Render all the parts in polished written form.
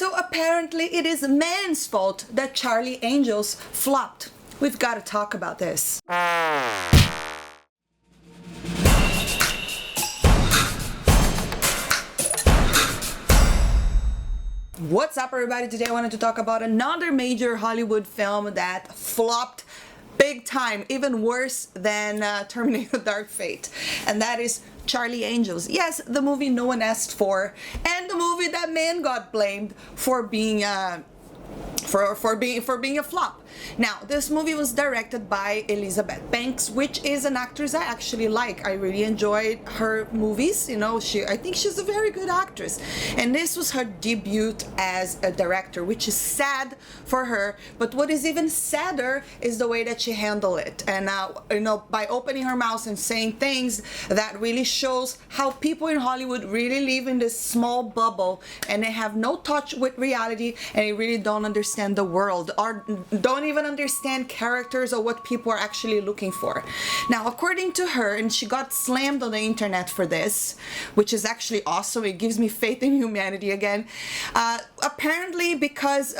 So apparently it is men's fault that Charlie Angels flopped. We've got to talk about this. What's up, everybody? Today I wanted to talk about another major Hollywood film that flopped big time, even worse than Terminator Dark Fate, and that is Charlie Angels. Yes, the movie no one asked for, and the movie that man got blamed for being for being a flop. Now, this movie was directed by Elizabeth Banks, which is an actress I actually like. I really enjoyed her movies. You know, I think she's a very good actress. And this was her debut as a director, which is sad for her. But what is even sadder is the way that she handled it. And you know, by opening her mouth and saying things that really shows how people in Hollywood really live in this small bubble, and they have no touch with reality, and they really don't understand the world, or don't even understand characters or what people are actually looking for. Now, according to her, and she got slammed on the internet for this, which is actually awesome. It gives me faith in humanity again. Apparently, because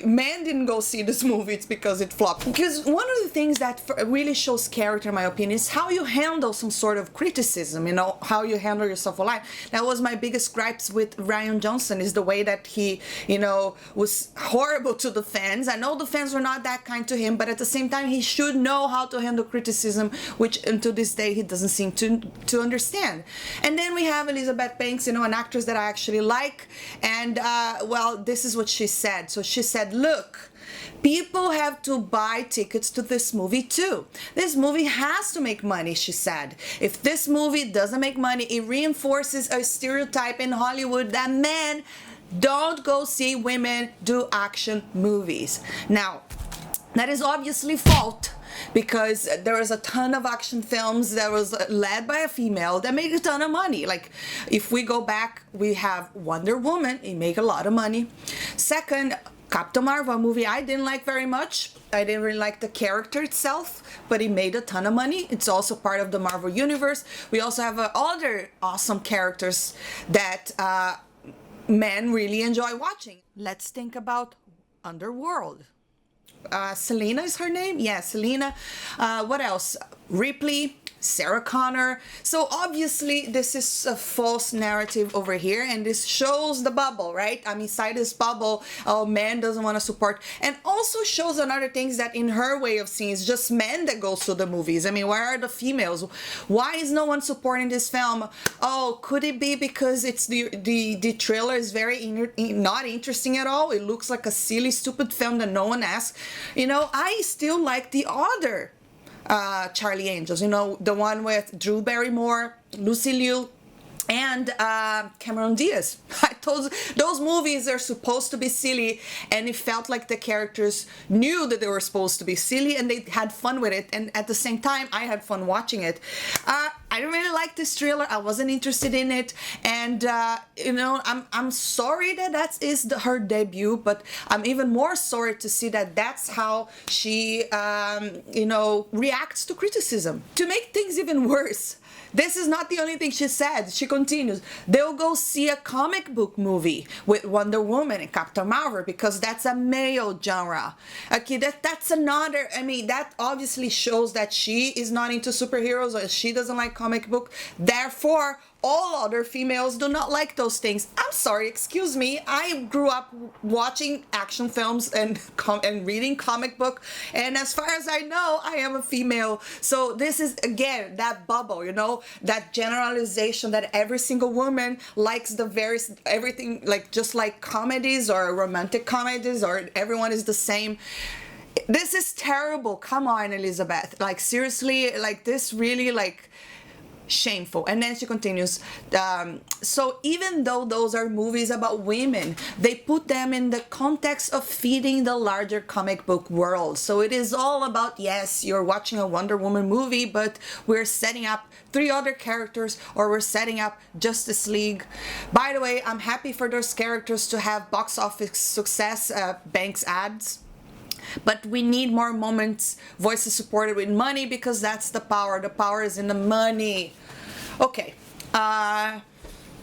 men didn't go see this movie, it's because it flopped. Because one of the things that really shows character, in my opinion, is how you handle some sort of criticism. You know, how you handle yourself alive. That was my biggest gripes with Rian Johnson, is the way that he, you know, was horrible to the fans. I know the fans were not that kind to him, but at the same time he should know how to handle criticism, which until this day he doesn't seem to understand. And then we have Elizabeth Banks, you know, an actress that I actually like, and well, this is what she said. So she said, look, people have to buy tickets to this movie too. This movie has to make money, she said. If this movie doesn't make money, it reinforces a stereotype in Hollywood that men don't go see women do action movies. Now, that is obviously false, because there is a ton of action films that was led by a female that made a ton of money. Like, if we go back, we have Wonder Woman, it made a lot of money. Second, Captain Marvel, a movie I didn't like very much. I didn't really like the character itself, but it made a ton of money. It's also part of the Marvel universe. We also have other awesome characters that men really enjoy watching. Let's think about Underworld. Selena is her name? Yeah, Selena. What else? Ripley, Sarah Connor. So obviously this is a false narrative over here, and this shows the bubble, right? I mean, inside this bubble, oh, man doesn't want to support, and also shows another things that in her way of seeing, it's just men that goes to the movies. I mean, where are the females? Why is no one supporting this film? Oh, could it be because it's the trailer is very not interesting at all? It looks like a silly, stupid film that no one asks. You know, I still like the other Charlie Angels, you know, the one with Drew Barrymore, Lucy Liu, and Cameron Diaz. Those movies are supposed to be silly, and it felt like the characters knew that they were supposed to be silly, and they had fun with it, and at the same time I had fun watching it. I didn't really like this trailer. I wasn't interested in it, and you know, I'm sorry that is her debut, but I'm even more sorry to see that that's how she you know, reacts to criticism. To make things even worse, this is not the only thing she said. She continues, they'll go see a comic book movie with Wonder Woman and Captain Marvel because that's a male genre. Okay, that's another, I mean, that obviously shows that she is not into superheroes, or she doesn't like comic book. Therefore, all other females do not like those things. I'm sorry, excuse me. I grew up watching action films and reading comic book, and as far as I know, I am a female. So this is, again, that bubble, you know, that generalization that every single woman likes everything, like just like comedies or romantic comedies, or everyone is the same. This is terrible. Come on, Elizabeth. Like, seriously, like, this really, like, shameful. And then she continues, so even though those are movies about women, they put them in the context of feeding the larger comic book world. So it is all about, yes, you're watching a Wonder Woman movie, but we're setting up 3 other characters, or we're setting up Justice League. By the way, I'm happy for those characters to have box office success, Banks ads. But we need more moments, voices supported with money, because that's the power. The power is in the money. Okay.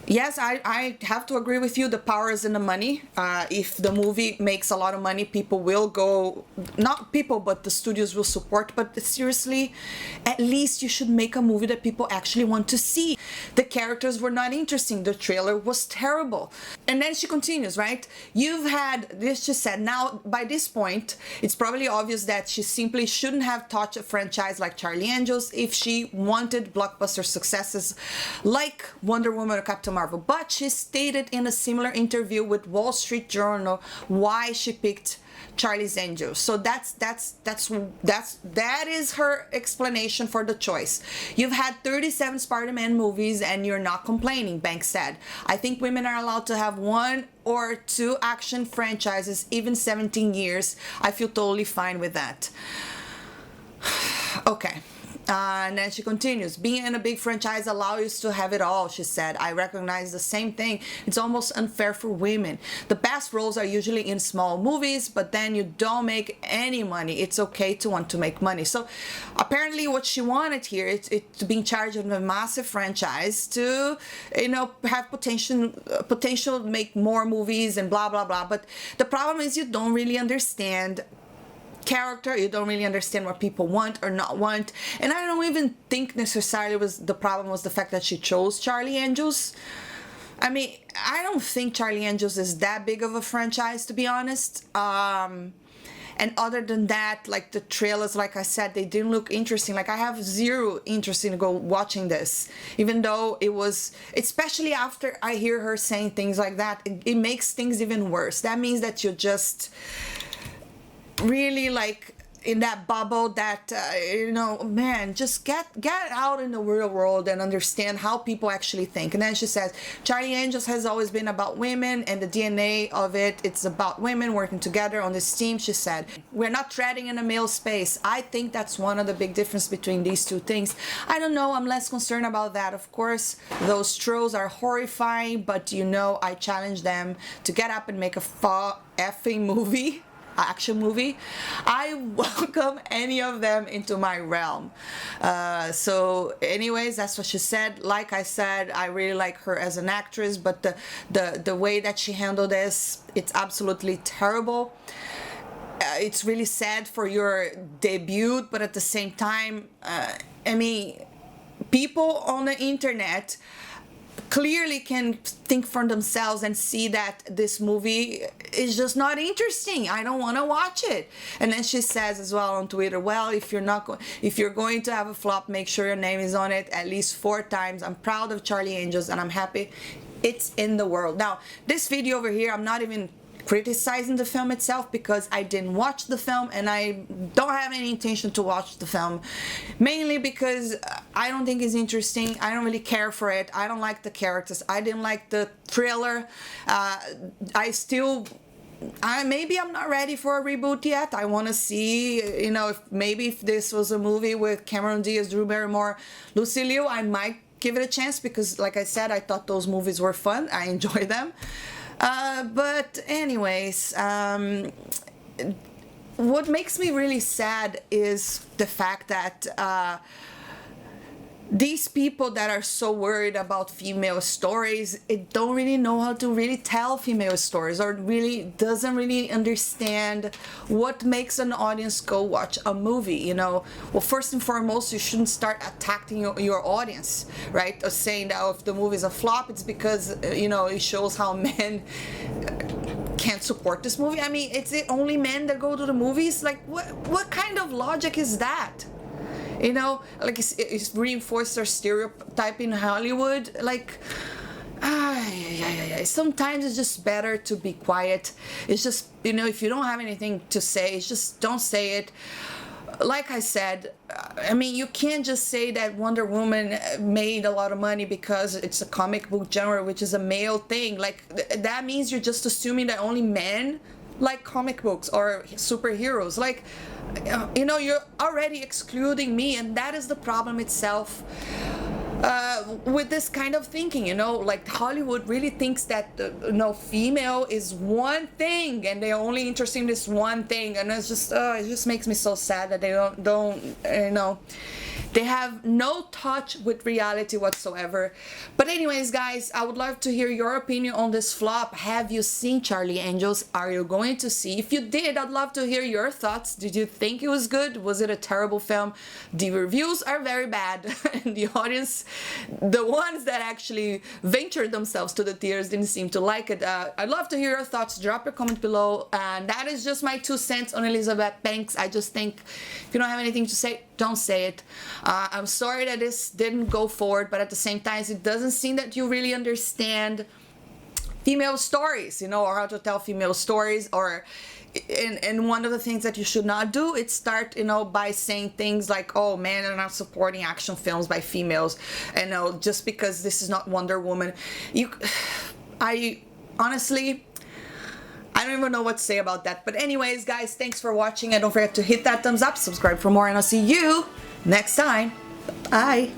Yes, I have to agree with you. The power is in the money. If the movie makes a lot of money, people will go, not people, but the studios will support. But seriously, at least you should make a movie that people actually want to see. The characters were not interesting. The trailer was terrible. And then she continues, right? You've had, this she said, now by this point, it's probably obvious that she simply shouldn't have touched a franchise like Charlie Angels if she wanted blockbuster successes like Wonder Woman or Captain Marvel. But she stated in a similar interview with Wall Street Journal why she picked Charlie's Angels. So that is her explanation for the choice. You've had 37 Spider-Man movies and you're not complaining, Banks said. I think women are allowed to have one or two action franchises, even 17 years. I feel totally fine with that. Okay. And then she continues, being in a big franchise allows you to have it all, she said. I recognize the same thing. It's almost unfair for women. The best roles are usually in small movies, but then you don't make any money. It's okay to want to make money. So apparently what she wanted here is to be in charge of a massive franchise to, have potential to make more movies and blah, blah, blah. But the problem is you don't really understand character. You don't really understand what people want or not want. And I don't even think necessarily the problem was the fact that she chose Charlie Angels. I mean, I don't think Charlie Angels is that big of a franchise, to be honest. And other than that, like the trailers, like I said, they didn't look interesting. Like I have zero interest in go watching this, even though it was, especially after I hear her saying things like that, it makes things even worse. That means that you're just really like in that bubble that man, just get out in the real world and understand how people actually think. And then she says Charlie Angels has always been about women and the DNA of it's about women working together on this team. She said we're not treading in a male space. I think that's one of the big difference between these two things. I don't know, I'm less concerned about that. Of course those trolls are horrifying, but I challenge them to get up and make a effing movie, action movie. I welcome any of them into my realm. So anyways, that's what she said. Like I said, I really like her as an actress, but the way that she handled this, it's absolutely terrible. It's really sad for your debut, but at the same time, people on the internet clearly can think for themselves and see that this movie is just not interesting. I don't want to watch it. And then she says as well on Twitter, well, if you're going to have a flop, make sure your name is on it at least 4 times. I'm proud of Charlie Angels and I'm happy it's in the world. Now, this video over here, I'm not even criticizing the film itself because I didn't watch the film and I don't have any intention to watch the film, mainly because I don't think it's interesting. I don't really care for it. I don't like the characters. I didn't like the trailer. Maybe I'm not ready for a reboot yet. I want to see, if this was a movie with Cameron Diaz, Drew Barrymore, Lucy Liu, I might give it a chance because, like I said, I thought those movies were fun. I enjoy them. But anyways, what makes me really sad is the fact that these people that are so worried about female stories, it don't really know how to really tell female stories, or really doesn't really understand what makes an audience go watch a movie. Well, first and foremost, you shouldn't start attacking your audience, right? Or saying that if the movie is a flop, it's because it shows how men can't support this movie. I mean, it's it only men that go to the movies? Like what kind of logic is that? Like it's reinforced our stereotype in Hollywood. Like, sometimes it's just better to be quiet. It's just, if you don't have anything to say, it's just don't say it. Like I said, you can't just say that Wonder Woman made a lot of money because it's a comic book genre, which is a male thing. Like, that means you're just assuming that only men like comic books or superheroes. Like, you're already excluding me, and that is the problem itself. with this kind of thinking, you know, like Hollywood really thinks that female is one thing and they're only interested in this one thing, and it's just it just makes me so sad that they don't you know, they have no touch with reality whatsoever. But anyways, guys, I would love to hear your opinion on this flop. Have you seen Charlie Angels? Are you going to see? If you did, I'd love to hear your thoughts. Did you think it was good? Was it a terrible film? The reviews are very bad and the audience, the ones that actually ventured themselves to the theaters, didn't seem to like it. I'd love to hear your thoughts. Drop your comment below. And that is just my 2 cents on Elizabeth Banks. I just think if you don't have anything to say, don't say it. I'm sorry that this didn't go forward, but at the same time, it doesn't seem that you really understand female stories, you know, or how to tell female stories. Or and one of the things that you should not do is start, you know, by saying things like, oh, men are not supporting action films by females, and just because this is not Wonder Woman. I honestly, I don't even know what to say about that. But anyways, guys, thanks for watching, and don't forget to hit that thumbs up, subscribe for more, and I'll see you next time. Bye.